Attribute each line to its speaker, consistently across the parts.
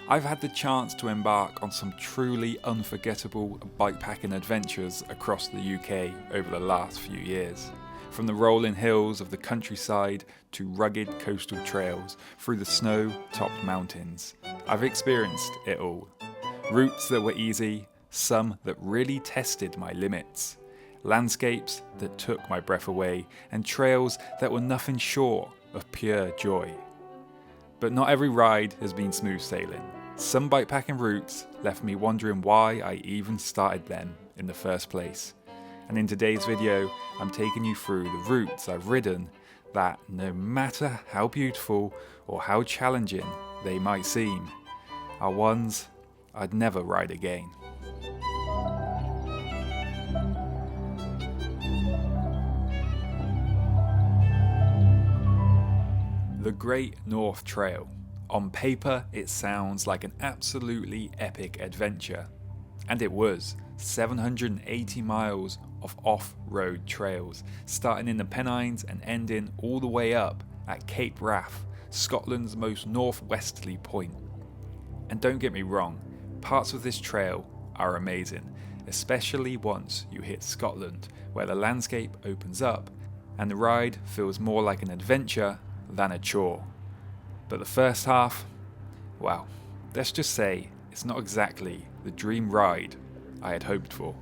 Speaker 1: I've had the chance to embark on some truly unforgettable bikepacking adventures across the UK over the last few years. From the rolling hills of the countryside to rugged coastal trails through the snow-topped mountains, I've experienced it all. Routes that were easy, some that really tested my limits, landscapes that took my breath away, and trails that were nothing short of pure joy. But not every ride has been smooth sailing. Some bikepacking routes left me wondering why I even started them in the first place. And in today's video, I'm taking you through the routes I've ridden that, no matter how beautiful or how challenging they might seem, are ones I'd never ride again. The Great North Trail. On paper, it sounds like an absolutely epic adventure. And it was. 780 miles of off-road trails, starting in the Pennines and ending all the way up at Cape Wrath, Scotland's most northwesterly point. And don't get me wrong, parts of this trail are amazing, especially once you hit Scotland, where the landscape opens up and the ride feels more like an adventure than a chore. But the first half, well, let's just say it's not exactly the dream ride I had hoped for.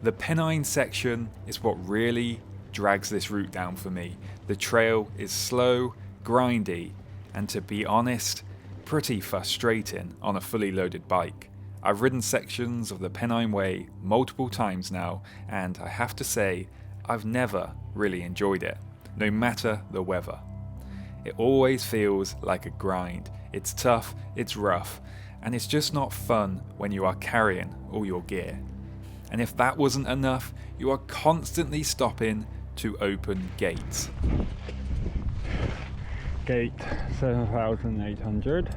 Speaker 1: The Pennine section is what really drags this route down for me. The trail is slow, grindy, and to be honest, pretty frustrating on a fully loaded bike. I've ridden sections of the Pennine Way multiple times now, and I have to say, I've never really enjoyed it, no matter the weather. It always feels like a grind. It's tough, it's rough, and it's just not fun when you are carrying all your gear. And if that wasn't enough, you are constantly stopping to open gates.
Speaker 2: Gate 7,800.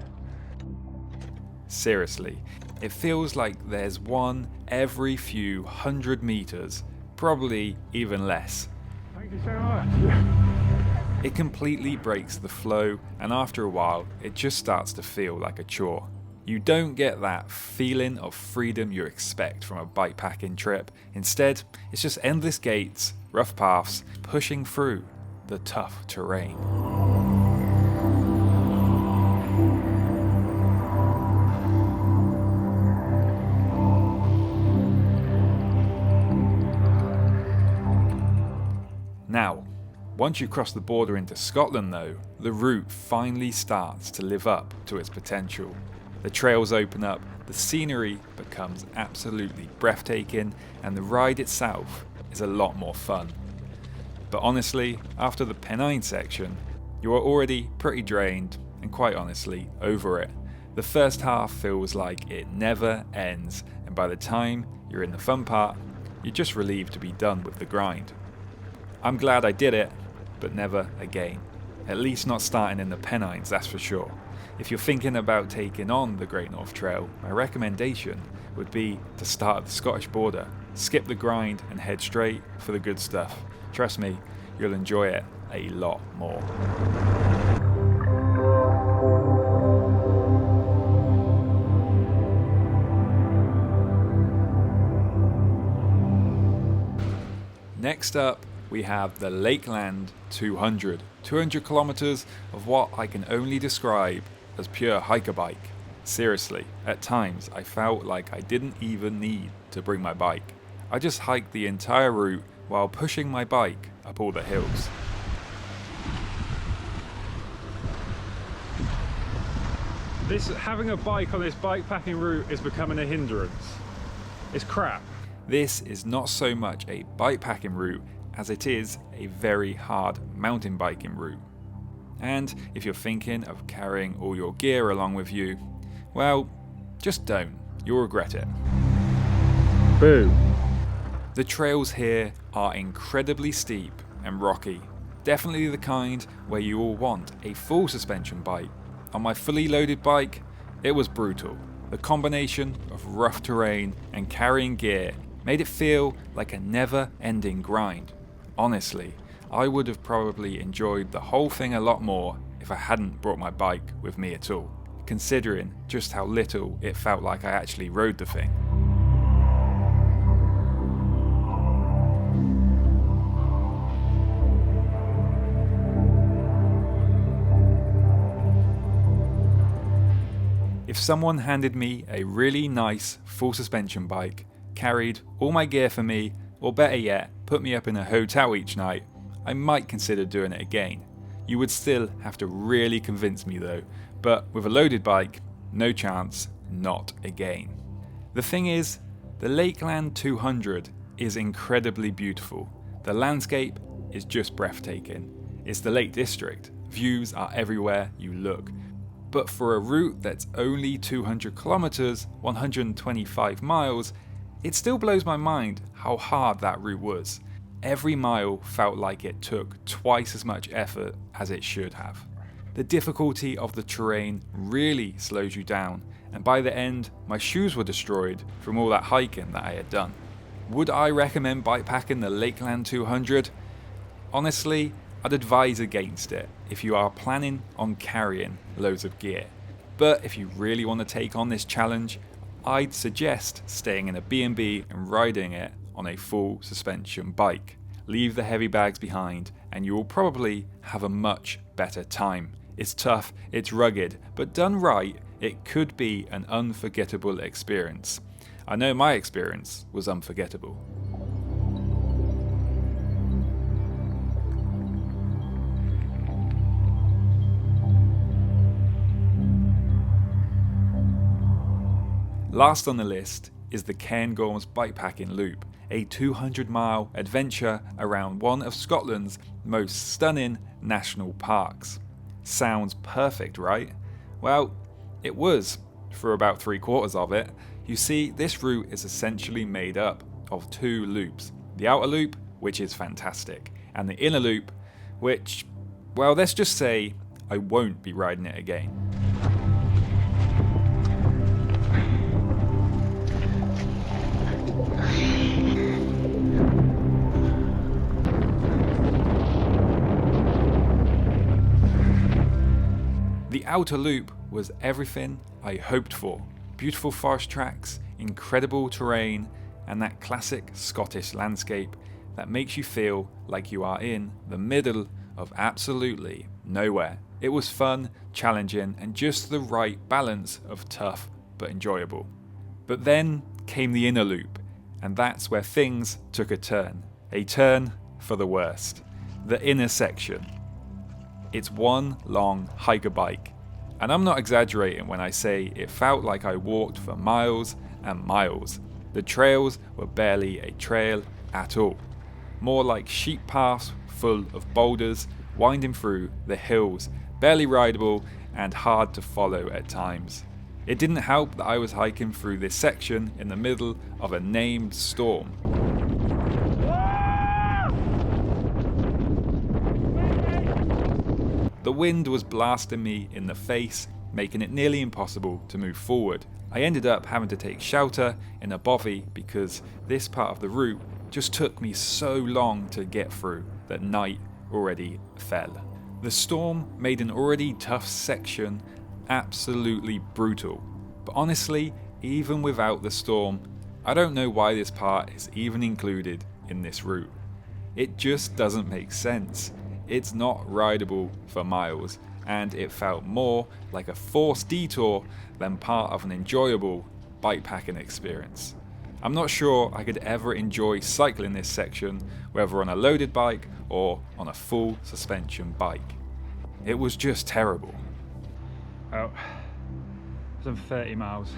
Speaker 1: Seriously, it feels like there's one every few 100 meters, probably even less.
Speaker 2: Thank you so much.
Speaker 1: It completely breaks the flow, and after a while, it just starts to feel like a chore. You don't get that feeling of freedom you expect from a bikepacking trip. Instead, it's just endless gates, rough paths, pushing through the tough terrain. Now, once you cross the border into Scotland though, the route finally starts to live up to its potential. The trails open up, the scenery becomes absolutely breathtaking, and the ride itself is a lot more fun. But honestly, after the Pennine section, you are already pretty drained and quite honestly over it. The first half feels like it never ends, and by the time you're in the fun part, you're just relieved to be done with the grind. I'm glad I did it, but never again. At least not starting in the Pennines, that's for sure. If you're thinking about taking on the Great North Trail, my recommendation would be to start at the Scottish border, skip the grind and head straight for the good stuff. Trust me, you'll enjoy it a lot more. Next up, we have the Lakeland 200. 200 kilometers of what I can only describe as pure hiker bike. Seriously, at times I felt like I didn't even need to bring my bike. I just hiked the entire route while pushing my bike up all the hills.
Speaker 2: Having a bike on this bikepacking route is becoming a hindrance. It's crap.
Speaker 1: This is not so much a bikepacking route as it is a very hard mountain biking route. And if you're thinking of carrying all your gear along with you, well, just don't. You'll regret it.
Speaker 2: Boo.
Speaker 1: The trails here are incredibly steep and rocky. Definitely the kind where you will want a full suspension bike. On my fully loaded bike, it was brutal. The combination of rough terrain and carrying gear made it feel like a never-ending grind. Honestly, I would have probably enjoyed the whole thing a lot more if I hadn't brought my bike with me at all, considering just how little it felt like I actually rode the thing. If someone handed me a really nice full suspension bike, carried all my gear for me, or better yet, put me up in a hotel each night, I might consider doing it again. You would still have to really convince me though, but with a loaded bike, no chance, not again. The thing is, the Lakeland 200 is incredibly beautiful. The landscape is just breathtaking. It's the Lake District, views are everywhere you look. But for a route that's only 200 kilometers, 125 miles, it still blows my mind how hard that route was. Every mile felt like it took twice as much effort as it should have. The difficulty of the terrain really slows you down, and by the end, my shoes were destroyed from all that hiking that I had done. Would I recommend bikepacking the Lakeland 200? Honestly, I'd advise against it if you are planning on carrying loads of gear. But if you really want to take on this challenge, I'd suggest staying in a B&B and riding it on a full suspension bike. Leave the heavy bags behind and you will probably have a much better time. It's tough, it's rugged, but done right, it could be an unforgettable experience. I know my experience was unforgettable. Last on the list is the Cairngorms Bikepacking Loop, a 200-mile adventure around one of Scotland's most stunning national parks. Sounds perfect, right? Well, it was, for about 3/4 of it. You see, this route is essentially made up of 2 loops. The outer loop, which is fantastic, and the inner loop, which, well, let's just say I won't be riding it again. The outer loop was everything I hoped for. Beautiful forest tracks, incredible terrain, and that classic Scottish landscape that makes you feel like you are in the middle of absolutely nowhere. It was fun, challenging, and just the right balance of tough but enjoyable. But then came the inner loop, and that's where things took a turn for the worst. The inner section. It's one long hiker bike, and I'm not exaggerating when I say it felt like I walked for miles and miles. The trails were barely a trail at all, more like sheep paths full of boulders winding through the hills, barely rideable and hard to follow at times. It didn't help that I was hiking through this section in the middle of a named storm. The wind was blasting me in the face, making it nearly impossible to move forward. I ended up having to take shelter in a bovvy because this part of the route just took me so long to get through that night already fell. The storm made an already tough section absolutely brutal. But honestly, even without the storm, I don't know why this part is even included in this route. It just doesn't make sense. It's not rideable for miles, and it felt more like a forced detour than part of an enjoyable bikepacking experience. I'm not sure I could ever enjoy cycling this section, whether on a loaded bike or on a full suspension bike. It was just terrible.
Speaker 2: Oh, I've done 30 miles.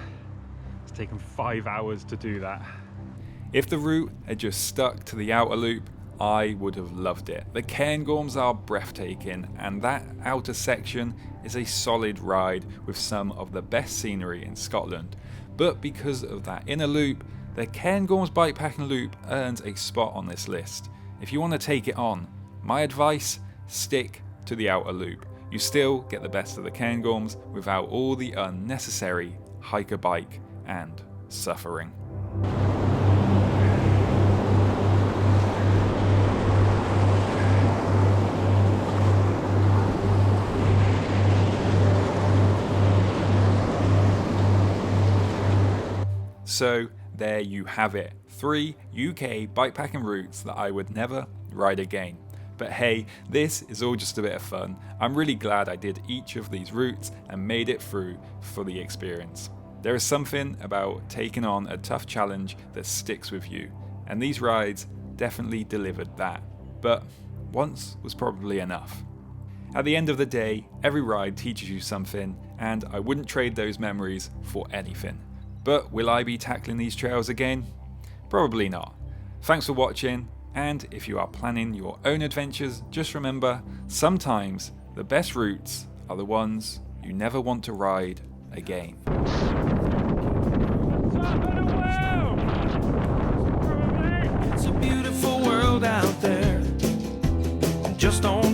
Speaker 2: It's taken 5 hours to do that.
Speaker 1: If the route had just stuck to the outer loop, I would have loved it. The Cairngorms are breathtaking, and that outer section is a solid ride with some of the best scenery in Scotland. But because of that inner loop, the Cairngorms Bikepacking Loop earns a spot on this list. If you want to take it on, my advice, stick to the outer loop. You still get the best of the Cairngorms without all the unnecessary hike a bike and suffering. So there you have it, 3 UK bikepacking routes that I would never ride again. But hey, this is all just a bit of fun. I'm really glad I did each of these routes and made it through for the experience. There is something about taking on a tough challenge that sticks with you, and these rides definitely delivered that. But once was probably enough. At the end of the day, every ride teaches you something, and I wouldn't trade those memories for anything. But will I be tackling these trails again? Probably not. Thanks for watching, and if you are planning your own adventures, just remember, sometimes the best routes are the ones you never want to ride again.
Speaker 3: It's a beautiful world out there. Just don't